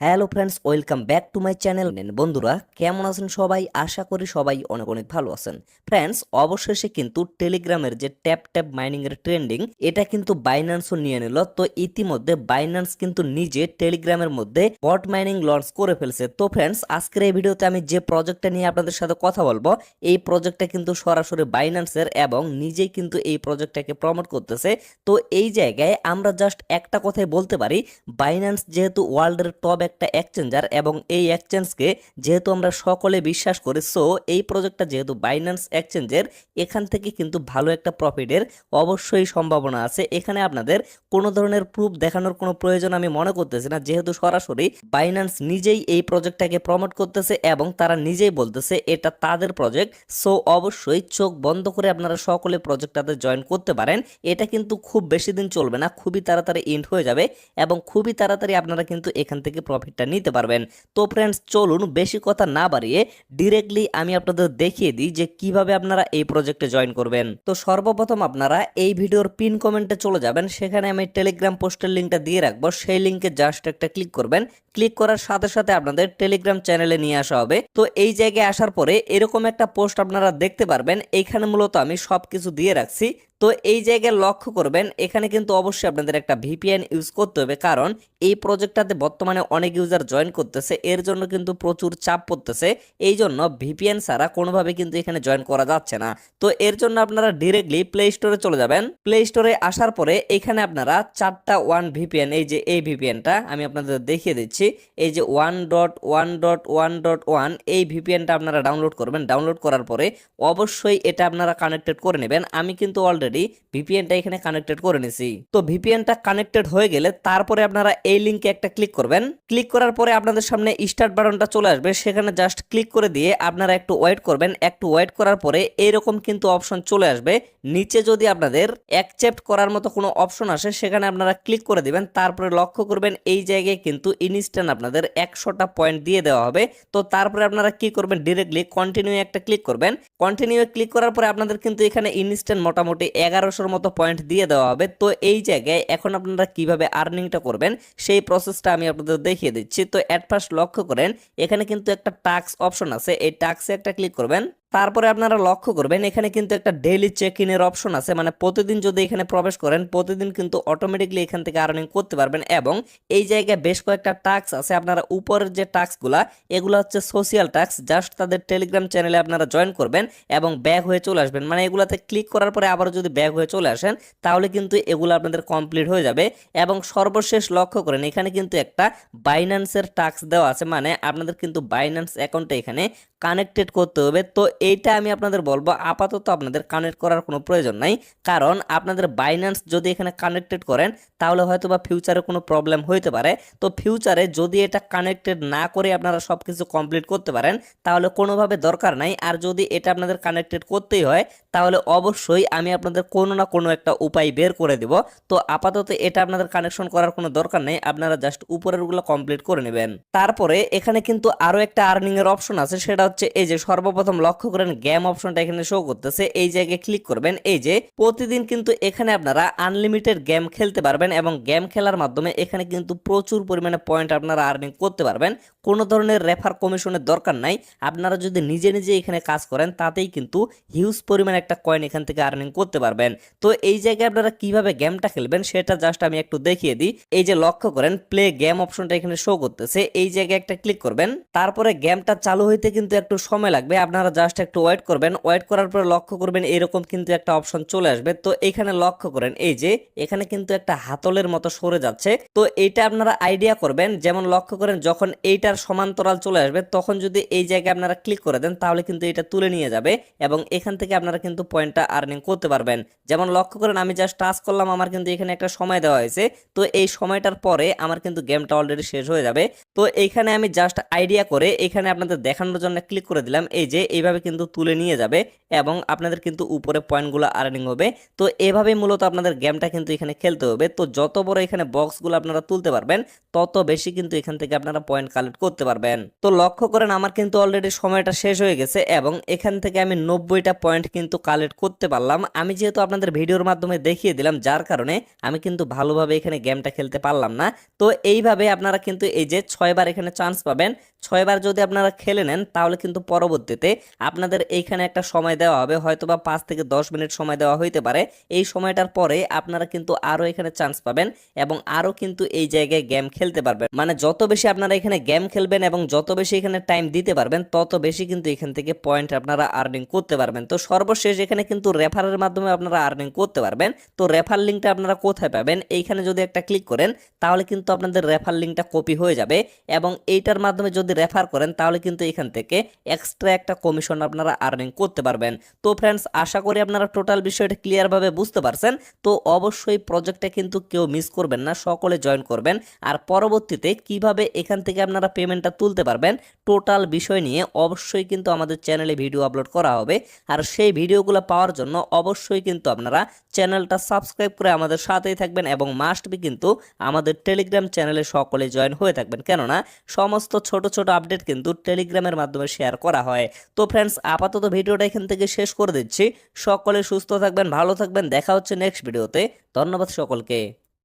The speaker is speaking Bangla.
Hello friends, welcome back to my channel. বন্ধুরা কেমন আছেন সবাই? আশা করি সবাই অনেক অনেক ভালো আছেন। ফ্রেন্ডস, অবশেষে কিন্তু টেলিগ্রামের যে ট্যাপ ট্যাপ মাইনিং এর ট্রেন্ডিং, এটা কিন্তু বাইন্যান্সও নিয়ে নিল। তো ইতিমধ্যে বাইন্যান্স কিন্তু নিজে টেলিগ্রামের মধ্যে বট মাইনিং লঞ্চ করে ফেলছে। তো ফ্রেন্ডস, আজকের এই ভিডিওতে আমি যে প্রজেক্টটা নিয়ে আপনাদের সাথে কথা বলবো, এই প্রজেক্টটা কিন্তু সরাসরি বাইন্যান্সের এবং নিজেই কিন্তু এই প্রজেক্টটাকে প্রমোট করতেছে। তো এই জায়গায় আমরা জাস্ট একটা কথাই বলতে পারি, বাইন্যান্স যেহেতু ওয়ার্ল্ডের টপ একটা এক্সচেঞ্জার এবং এই এক্সচেঞ্জকে যেহেতু আমরা সকলে বিশ্বাস করি, সো এই প্রজেক্টটা যেহেতু বাইন্যান্স এক্সচেঞ্জের, এখান থেকে কিন্তু ভালো একটা প্রফিটের অবশ্যই সম্ভাবনা আছে। এখানে আপনাদের কোনো ধরনের প্রুফ দেখানোর কোনো প্রয়োজন আমি মনে করতেছি না, যেহেতু সরাসরি বাইন্যান্স নিজেই এই প্রজেক্টটাকে প্রমোট করতেছে এবং তারা নিজেই বলতেছে এটা তাদের প্রজেক্ট। সো অবশ্যই চোখ বন্ধ করে আপনারা সকলে প্রজেক্টটাতে জয়েন করতে পারেন। এটা কিন্তু খুব বেশি দিন চলবে না, খুবই তাড়াতাড়ি এন্ড হয়ে যাবে এবং খুবই তাড়াতাড়ি আপনারা কিন্তু এখান থেকে প্রফিটটা নিতে পারবেন। তো ফ্রেন্ডস, চলুন বেশি কথা না বাড়িয়ে ডিরেক্টলি আমি আপনাদের দেখিয়ে দিই যে কিভাবে আপনারা এই প্রজেক্টে জয়েন করবেন। তো সর্বপ্রথম আপনারা এই ভিডিওর পিন কমেন্টে চলে যাবেন, সেখানে আমি টেলিগ্রাম পোস্টের লিঙ্কটা দিয়ে রাখবো, সেই লিঙ্কে জাস্ট একটা ক্লিক করবেন। ক্লিক করার সাথে সাথে আপনাদের টেলিগ্রাম চ্যানেলে নিয়ে আসা হবে। তো এই জায়গায় আসার পরে এরকম একটা পোস্ট আপনারা দেখতে পারবেন। এইখানে মূলত আমি সবকিছু দিয়ে রাখছি। তো এই জায়গায় লক্ষ্য করবেন, এখানে কিন্তু অবশ্যই আপনাদের একটা ভিপিএন ইউজ করতে হবে, কারণ এই প্রজেক্টটাতে বর্তমানে অনেক ইউজার জয়েন করতেছে, এর জন্য কিন্তু প্রচুর চাপ পড়তেছে। এই জন্য ভিপিএন ছাড়া কোনোভাবে কিন্তু এখানে জয়েন করা যাচ্ছে না। তো এর জন্য আপনারা ডিরেক্টলি প্লে স্টোরে চলে যাবেন। প্লে স্টোরে আসার পরে এখানে আপনারা 4টা ওয়ান ভিপিএন, এই যে এই ভিপিএনটা আমি আপনাদের দেখিয়ে দিচ্ছি, এই যে 1.1.1.1 এই ভিপিএনটা আপনারা ডাউনলোড করবেন। ডাউনলোড করার পরে অবশ্যই এটা আপনারা কানেক্টেড করে নেবেন। আমি কিন্তু অলরেডি ভিপিএনটা এখানে কানেক্টেড করে নিছি। তো ভিপিএনটা কানেক্টেড হয়ে গেলে তারপরে আপনারা এই লিঙ্কে একটা ক্লিক করবেন। ক্লিক করার পরে আপনাদের সামনে স্টার্ট বাটনটা চলে আসবে, সেখানে জাস্ট ক্লিক করে দিয়ে আপনারা একটু ওয়েট করবেন। একটু ওয়েট করার পরে এরকম কিন্তু অপশন চলে আসবে। নিচে যদি আপনাদের অ্যাকসেপ্ট করার মতো কোনো অপশন আসে, সেখানে আপনারা ক্লিক করে দিবেন। তারপরে লক্ষ্য করবেন এই জায়গায় কিন্তু ইনস্ট্যান্ট আপনাদের 100টা পয়েন্ট দিয়ে দেওয়া হবে। তো তারপরে আপনারা কি করবেন, ডিরেক্টলি কন্টিনিউ একটা ক্লিক করবেন। কন্টিনিউ ক্লিক করার পরে আপনাদের কিন্তু এখানে ইনস্ট্যান্ট মোটামুটি 1100-র মতো পয়েন্ট দিয়ে দেওয়া হবে। তো এই জায়গায় এখন আপনারা কিভাবে আর্নিংটা করবেন সেই প্রসেসটা আমি আপনাদের দেখিয়ে দিচ্ছি। তো এট ফার্স্ট লক্ষ্য করেন, এখানে কিন্তু একটা টাস্ক অপশন আছে, এই টাস্কে একটা ক্লিক করবেন। তারপরে আপনারা লক্ষ্য করবেন এখানে কিন্তু একটা ডেইলি চেক ইনের অপশন আছে, মানে প্রতিদিন যদি এখানে প্রবেশ করেন প্রতিদিন কিন্তু অটোমেটিকলি এখান থেকে আর্নিং করতে পারবেন। এবং এই জায়গায় বেশ কয়েকটা টাস্ক আছে, আপনারা উপরের যে টাস্কগুলা এগুলো হচ্ছে সোশিয়াল টাস্ক, জাস্ট তাদের টেলিগ্রাম চ্যানেলে আপনারা জয়েন করবেন এবং ব্যাক হয়ে চলে আসবেন। মানে এগুলাতে ক্লিক করার পরে আবার যদি ব্যাক হয়ে চলে আসেন তাহলে কিন্তু এগুলো আপনাদের কমপ্লিট হয়ে যাবে। এবং সর্বশেষ লক্ষ্য করেন এখানে কিন্তু একটা বাইন্যান্সের টাস্ক দেওয়া আছে, মানে আপনাদের কিন্তু বাইন্যান্স অ্যাকাউন্টে এখানে কানেক্টেড করতে হবে। তো এইটা আমি আপনাদের বলবো আপাতত আপনাদের কানেক্ট করার কোনো প্রয়োজন নাই, কারণ আপনাদের বাইন্যান্স যদি এখানে কানেক্টেড করেন তাহলে হয়তো বা ফিউচারে কোনো প্রবলেম হইতে পারে। তো ফিউচারে যদি এটা কানেক্টেড না করে আপনারা সবকিছু কমপ্লিট করতে পারেন তাহলে কোনোভাবে দরকার নাই। আর যদি এটা আপনাদের কানেক্টেড করতেই হয় তাহলে অবশ্যই আমি আপনাদের কোনো না কোনো একটা উপায় বের করে দেব। তো আপাতত এটা আপনাদের কানেকশন করার কোনো দরকার নেই, আপনারা জাস্ট উপরেরগুলো কমপ্লিট করে নেবেন। তারপরে এখানে কিন্তু আরো একটা আর্নিং এর অপশন আছে, সেটা হচ্ছে এই যে সর্বপ্রথম লক্ষ্য করেন গেম অপশনটা এখানে শো করতেছে, এই জায়গায় ক্লিক করবেন। এই যে প্রতিদিন কিন্তু এখানে আপনারা আনলিমিটেড গেম খেলতে পারবেন এবং গেম খেলার মাধ্যমে এখানে কিন্তু প্রচুর পরিমাণে পয়েন্ট আপনারা আর্নিং করতে পারবেন। কোনো ধরনের রেফার কমিশনের দরকার নাই, আপনারা যদি নিজে নিজে এখানে কাজ করেন তাতেই কিন্তু হিউজ পরিমাণে একটা কয়েন এখান থেকে আর্নিং করতে পারবেন। তো এই জায়গায় আপনারা কিভাবে গেমটা খেলবেন সেটা জাস্ট আমি একটু দেখিয়ে দিই। এই যে লক্ষ্য করেন প্লে গেম অপশনটা এখানে শো করতেছে, এই জায়গায় একটা ক্লিক করবেন। তারপরে গেমটা চালু হইতে কিন্তু একটু সময় লাগবে, আপনারা জাস্ট একটু ওয়েট করবেন। ওয়েট করার পরে লক্ষ্য করবেন এরকম কিন্তু একটা অপশন চলে আসবে। তো এখানে লক্ষ্য করেন এই যে এখানে কিন্তু একটা হাতলের মতো সরে যাচ্ছে। তো এইটা আপনারা আইডিয়া করবেন, যেমন লক্ষ্য করেন যখন এইটার সমান্তরাল চলে আসবে তখন যদি এই জায়গায় আপনারা ক্লিক করে দেন তাহলে কিন্তু এটা তুলে নিয়ে যাবে এবং এখান থেকে আপনারা কিন্তু পয়েন্টটা আর্নিং করতে পারবেন। যেমন লক্ষ্য করেন আমি জাস্ট টাচ করলাম, আমার কিন্তু এখানে একটা সময় দেওয়া হয়েছে। তো এই সময়টার পরে আমার কিন্তু গেমটা অলরেডি শেষ হয়ে যাবে। তো এইখানে আমি জাস্ট আইডিয়া করে এখানে আপনাদের দেখানোর জন্য ক্লিক করে দিলাম, এই যে এইভাবে কিন্তু তুলে নিয়ে যাবে এবং আপনাদের কিন্তু উপরে পয়েন্টগুলো আর্নিং হবে। তো এভাবেই মূলত আপনাদের গেমটা কিন্তু এখানে খেলতে হবে। তো যত বড় এখানে বক্সগুলো আপনারা তুলতে পারবেন তত বেশি কিন্তু এখান থেকে আপনারা পয়েন্ট কালেক্ট করতে পারবেন। তো লক্ষ্য করেন আমার কিন্তু অলরেডি সময়টা শেষ হয়ে গেছে এবং এখান থেকে আমি 90টা পয়েন্ট কিন্তু কালেক্ট করতে পারলাম। আমি যেহেতু আপনাদের ভিডিওর মাধ্যমে দেখিয়ে দিলাম, যার কারণে আমি কিন্তু ভালোভাবে এখানে গেমটা খেলতে পারলাম না। তো এইভাবে আপনারা কিন্তু এই যে 6বার এখানে চান্স পাবেন। 6বার যদি আপনারা খেলে নেন তাহলে কিন্তু পরবর্তীতে আপনাদের এইখানে একটা সময় দেওয়া হবে, হয়তোবা 5 থেকে 10 মিনিট সময় দেওয়া হইতে পারে। এই সময়টার পরে আপনারা কিন্তু আরো এখানে চান্স পাবেন এবং আরো কিন্তু এই জায়গায় গেম খেলতে পারবেন। মানে যত বেশি আপনারা এখানে গেম খেলবেন এবং যত বেশি এখানে টাইম দিতে পারবেন তত বেশি কিন্তু এখান থেকে পয়েন্ট আপনারা আর্নিং করতে পারবেন। তো সর্বশেষ এখানে কিন্তু রেফারের মাধ্যমে আপনারা আর্নিং করতে পারবেন। তো রেফার লিঙ্কটা আপনারা কোথায় পাবেন, এইখানে যদি একটা ক্লিক করেন তাহলে কিন্তু আপনাদের রেফার লিঙ্কটা কপি হয়ে যাবে এবং এইটার মাধ্যমে যদি রেফার করেন তাহলে কিন্তু এখান থেকে এক্সট্রা একটা কমিশন আপনারা আর্নিং করতে পারবেন। তো ফ্রেন্ডস, আশা করি আপনারা টোটাল বিষয়টা ক্লিয়ার ভাবে বুঝতে পারছেন। তো অবশ্যই প্রজেক্টটা কিন্তু কেউ মিস করবেন না, সকলে জয়েন করবেন। আর পরবর্তীতে কিভাবে এখান থেকে আপনারা পেমেন্টটা তুলতে পারবেন টোটাল বিষয় নিয়ে অবশ্যই কিন্তু আমাদের চ্যানেলে ভিডিও আপলোড করা হবে। আর সেই ভিডিওগুলো পাওয়ার জন্য অবশ্যই কিন্তু আপনারা চ্যানেলটা সাবস্ক্রাইব করে আমাদের সাথেই থাকবেন এবং মাস্ট বি কিন্তু আমাদের টেলিগ্রাম চ্যানেলে সকলে জয়েন হয়ে থাকবেন, কেননা সমস্ত ছোট ছোট আপডেট কিন্তু টেলিগ্রামের মাধ্যমে শেয়ার করা হয়। তো ফ্রেন্ডস, আপাতত ভিডিওটা এখান থেকে শেষ করে দিচ্ছি। সকলে সুস্থ থাকবেন, ভালো থাকবেন, দেখা হচ্ছে নেক্সট ভিডিওতে। ধন্যবাদ সকলকে।